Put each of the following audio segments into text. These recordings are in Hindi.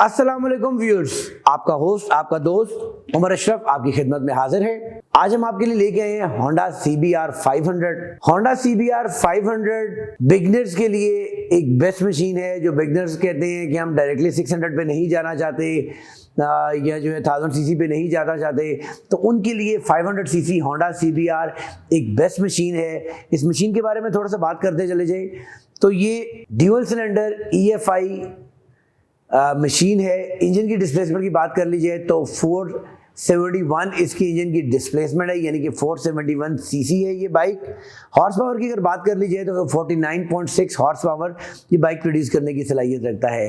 अस्सलाम वालेकुम व्यूअर्स, आपका होस्ट आपका दोस्त उमर अशरफ आपकी खिदमत में हाजिर है। आज हम आपके लिए लेके आए हैं Honda CBR 500। Honda CBR 500 beginners के लिए एक बेस्ट मशीन है। जो बिगनर्स कहते हैं कि हम डायरेक्टली 600 पे नहीं जाना चाहते या जो है 1000 सीसी पे नहीं जाना चाहते, तो उनके लिए 500 सीसी होंडा CBR एक बेस्ट मशीन है। इस मशीन के बारे में थोड़ा सा बात करते चले जाए तो ये ड्यूअल सिलेंडर EFI मशीन है। इंजन की डिस्प्लेसमेंट की बात कर लीजिए तो 471 इसकी इंजन की डिस्प्लेसमेंट है, यानी कि 471 सीसी है ये बाइक। हॉर्स पावर की अगर बात कर लीजिए तो 49.6 हॉर्स पावर ये बाइक प्रोड्यूस करने की सलाहियत रखता है।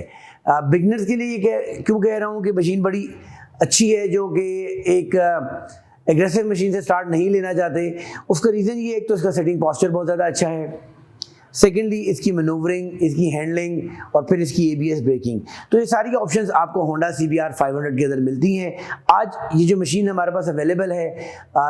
बिगनर्स के लिए ये क्यों कह रहा हूँ कि मशीन बड़ी अच्छी है, जो कि एक एग्रेसिव मशीन से स्टार्ट नहीं लेना चाहते। उसका रीज़न ये, एक तो इसका सेटिंग पॉस्चर बहुत ज़्यादा अच्छा है, सेकेंडली इसकी मैनूवरिंग, इसकी हैंडलिंग और फिर इसकी ABS ब्रेकिंग। तो ये सारी ऑप्शंस आपको होंडा CBR 500 के अंदर मिलती हैं। आज ये जो मशीन हमारे पास अवेलेबल है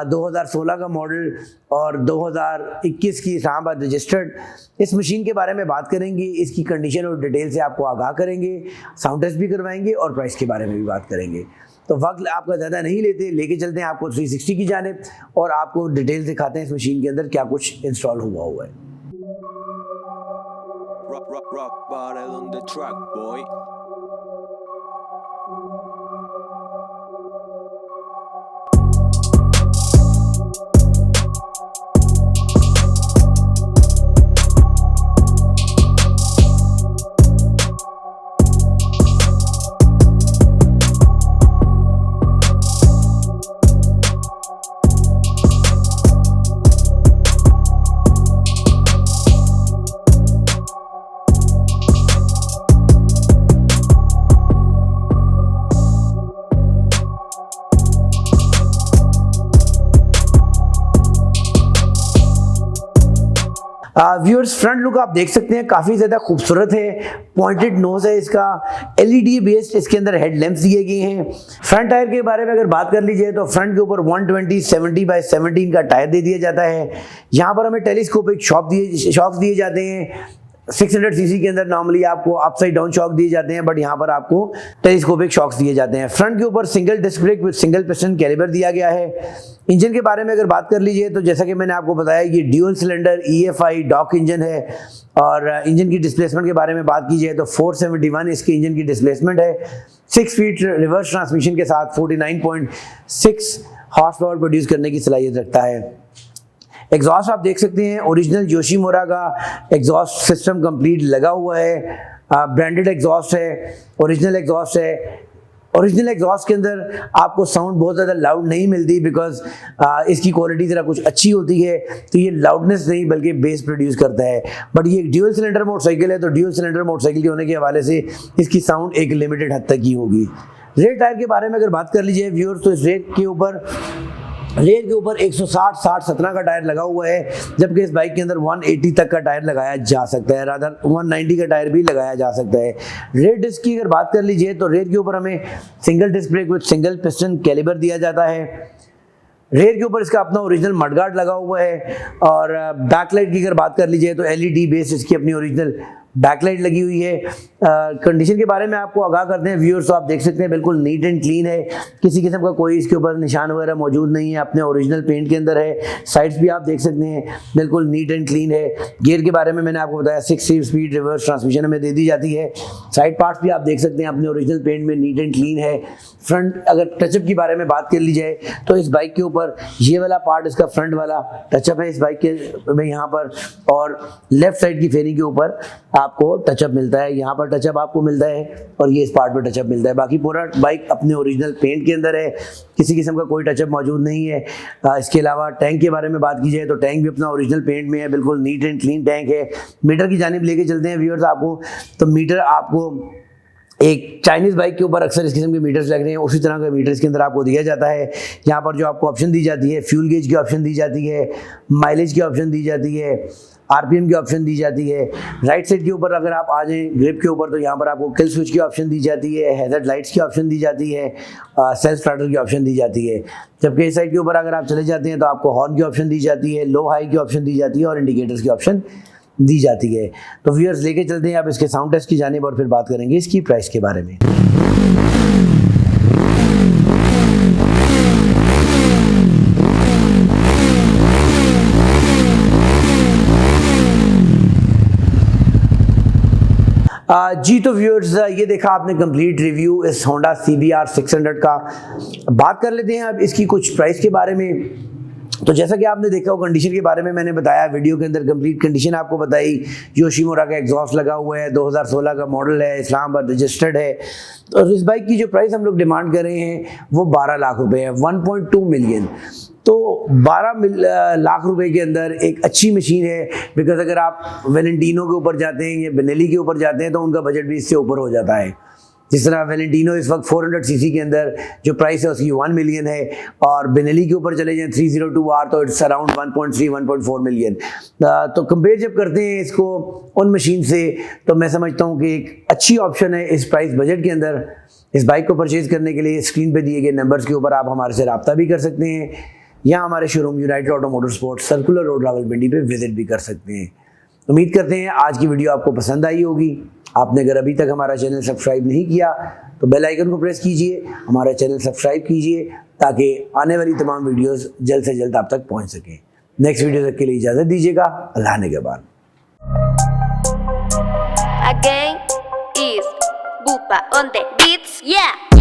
2016 का मॉडल और 2021 की इस्लामाबाद रजिस्टर्ड, इस मशीन के बारे में बात करेंगे, इसकी कंडीशन और डिटेल से आपको आगाह करेंगे, साउंड टेस्ट भी करवाएंगे और प्राइस के बारे में भी बात करेंगे। तो वक्त आपका ज़्यादा नहीं लेके चलते हैं आपको 360 की जानिब और आपको डिटेल दिखाते हैं इस मशीन के अंदर क्या कुछ इंस्टॉल हुआ है। Rock bottle on the track, boy. Viewers, front look आप देख सकते हैं, काफ़ी ज़्यादा खूबसूरत है। पॉइंटेड नोज है इसका, LED बेस्ड इसके अंदर हेड लैंप्स दिए गए हैं। फ्रंट टायर के बारे में अगर बात कर लीजिए तो फ्रंट के ऊपर 120/70/17 का टायर दे दिया जाता है। यहाँ पर हमें टेलीस्कोपिक शॉक्स दिए जाते हैं। 600 सीसी के अंदर नॉर्मली आपको अपसाइड डाउन शॉक दिए जाते हैं, बट यहाँ पर आपको टेलीस्कोपिक शॉक्स दिए जाते हैं। फ्रंट के ऊपर single disc brake with single piston caliper दिया गया है। इंजन के बारे में अगर बात कर लीजिए तो जैसा कि मैंने आपको बताया, ये ड्यूअल सिलेंडर EFI डॉक इंजन है। और इंजन की डिस्प्लेसमेंट के बारे में बात की जाए तो 471 इसकी इंजन की डिस्प्लेसमेंट है। 6 फीट रिवर्स ट्रांसमिशन के साथ 49.6 हॉर्स पावर प्रोड्यूस करने की सलाहियत रखता है। एग्जॉस्ट आप देख सकते हैं, ओरिजिनल योशीमुरा का एग्जॉस्ट सिस्टम कंप्लीट लगा हुआ है। ब्रांडेड एग्जॉस्ट है, ओरिजिनल एग्जॉस्ट है। ओरिजिनल एग्जॉस्ट के अंदर आपको साउंड बहुत ज़्यादा लाउड नहीं मिलती, बिकॉज इसकी क्वालिटी ज़रा कुछ अच्छी होती है, तो ये लाउडनेस नहीं बल्कि बेस प्रोड्यूस करता है। बट ये एक ड्यूअल सिलेंडर मोटरसाइकिल है, तो ड्यूअल सिलेंडर मोटरसाइकिल के होने के हवाले से इसकी साउंड एक लिमिटेड हद तक ही होगी। रेयर टायर के बारे में अगर बात कर लीजिए व्यूअर्स, तो इस रेयर के ऊपर 160/60/17 का टायर लगा हुआ है, जबकि इस बाइक के अंदर 180 तक का टायर लगाया जा सकता है, रादर 190 का टायर भी लगाया जा सकता है। रेयर डिस्क की अगर बात कर लीजिए तो रेयर के ऊपर हमें single disc brake with single piston caliper दिया जाता है। रेयर के ऊपर इसका अपना ओरिजिनल मडगार्ड लगा हुआ है। और बैकलाइट की अगर बात कर लीजिए तो LED बेस इसकी अपनी ओरिजिनल बैकलाइट लगी हुई है। कंडीशन के बारे में आपको आगाह करते हैं व्यूअर्स, तो आप देख सकते हैं बिल्कुल नीट एंड क्लीन है, किसी किस्म का कोई इसके ऊपर निशान वगैरह मौजूद नहीं है, अपने ओरिजिनल पेंट के अंदर है। साइड्स भी आप देख सकते हैं बिल्कुल नीट एंड क्लीन है। गियर के बारे में मैंने आपको बताया 6 स्पीड रिवर्स ट्रांसमिशन हमें दे दी जाती है। साइड पार्ट्स भी आप देख सकते हैं अपने ओरिजिनल पेंट में नीट एंड क्लीन है। फ्रंट अगर टचअप की बारे में बात कर ली जाए तो इस बाइक के ऊपर ये वाला पार्ट इसका फ्रंट वाला टचअप है इस बाइक के में यहाँ पर, और लेफ्ट साइड की फेरी के ऊपर आपको टचअप मिलता है। यहाँ पर टचअप आपको मिलता है और ये इस पार्ट पर टचअप मिलता है। बाकी पूरा बाइक अपने ओरिजिनल पेंट के अंदर है, किसी किस्म का कोई टचअप मौजूद नहीं है। इसके अलावा टैंक के बारे में बात की जाए तो टैंक भी अपना ओरिजिनल पेंट में है, बिल्कुल नीट एंड क्लीन टैंक है। मीटर की जानिब लेके चलते हैं व्यूअर्स आपको, तो मीटर आपको एक चाइनीज़ बाइक के ऊपर अक्सर इस किस्म के मीटर्स लग रहे हैं, उसी तरह का मीटर इसके अंदर आपको दिया जाता है। यहाँ पर जो आपको ऑप्शन दी जाती है, फ्यूल गेज की ऑप्शन दी जाती है, माइलेज की ऑप्शन दी जाती है, RPM की ऑप्शन दी जाती है। राइट साइड के ऊपर अगर आप आ जाएँ ग्रिप के ऊपर तो यहाँ पर आपको किल स्विच की ऑप्शन दी जाती है, हैज़र्ड लाइट्स की ऑप्शन दी जाती है, सेल्फ स्टार्टर की ऑप्शन दी जाती है। जबकि इस साइड के ऊपर अगर आप चले जाते हैं तो आपको हॉर्न की ऑप्शन दी जाती है, लो हाई की ऑप्शन दी जाती है और इंडिकेटर्स की ऑप्शन दी जाती है। तो व्यूअर्स लेके चलते हैं आप इसके साउंड टेस्ट की जानिब और फिर बात करेंगे इसकी प्राइस के बारे में। जी तो व्यूअर्स ये देखा आपने कंप्लीट रिव्यू इस होंडा CBR 600 का। बात कर लेते हैं अब इसकी कुछ प्राइस के बारे में। तो जैसा कि आपने देखा हो कंडीशन के बारे में मैंने बताया वीडियो के अंदर, कंप्लीट कंडीशन आपको बताई। योशीमुरा का एग्जॉस्ट लगा हुआ है, 2016 का मॉडल है, इस्लामाबाद रजिस्टर्ड है। तो इस बाइक की जो प्राइस हम लोग डिमांड कर रहे हैं वो 12 लाख रुपए है, 1.2 मिलियन। तो 12 लाख रुपए के अंदर एक अच्छी मशीन है, बिकॉज अगर आप वेलेंटिनो के ऊपर जाते हैं या बेनेली के ऊपर जाते हैं तो उनका बजट भी इससे ऊपर हो जाता है। जिस तरह वेलेंटिनो इस वक्त 400 सीसी के अंदर जो प्राइस है उसकी 1 मिलियन है, और बेनेली के ऊपर चले जाएं 302R तो इट्स अराउंड 1.4 मिलियन। तो कंपेयर जब करते हैं इसको उन मशीन से तो मैं समझता हूँ कि एक अच्छी ऑप्शन है इस प्राइस बजट के अंदर इस बाइक को परचेज करने के लिए। स्क्रीन पे दिए गए नंबर्स के ऊपर आप हमारे से रब्ता भी कर सकते हैं, या हमारे showroom United auto motorsport circular road Rawalpindi पे विजिट भी कर सकते हैं। उम्मीद करते हैं आज की वीडियो आपको पसंद आई होगी। आपने अगर अभी तक हमारा चैनल सब्सक्राइब नहीं किया तो बेल आइकन को प्रेस कीजिए, हमारा चैनल सब्सक्राइब कीजिए ताकि आने वाली तमाम वीडियोस जल्द से जल्द आप तक पहुंच सकें। नेक्स्ट वीडियो तक के लिए इजाज़त दीजिएगा। अल्लाह ने के बाद। Again is Bupa on the beats, yeah.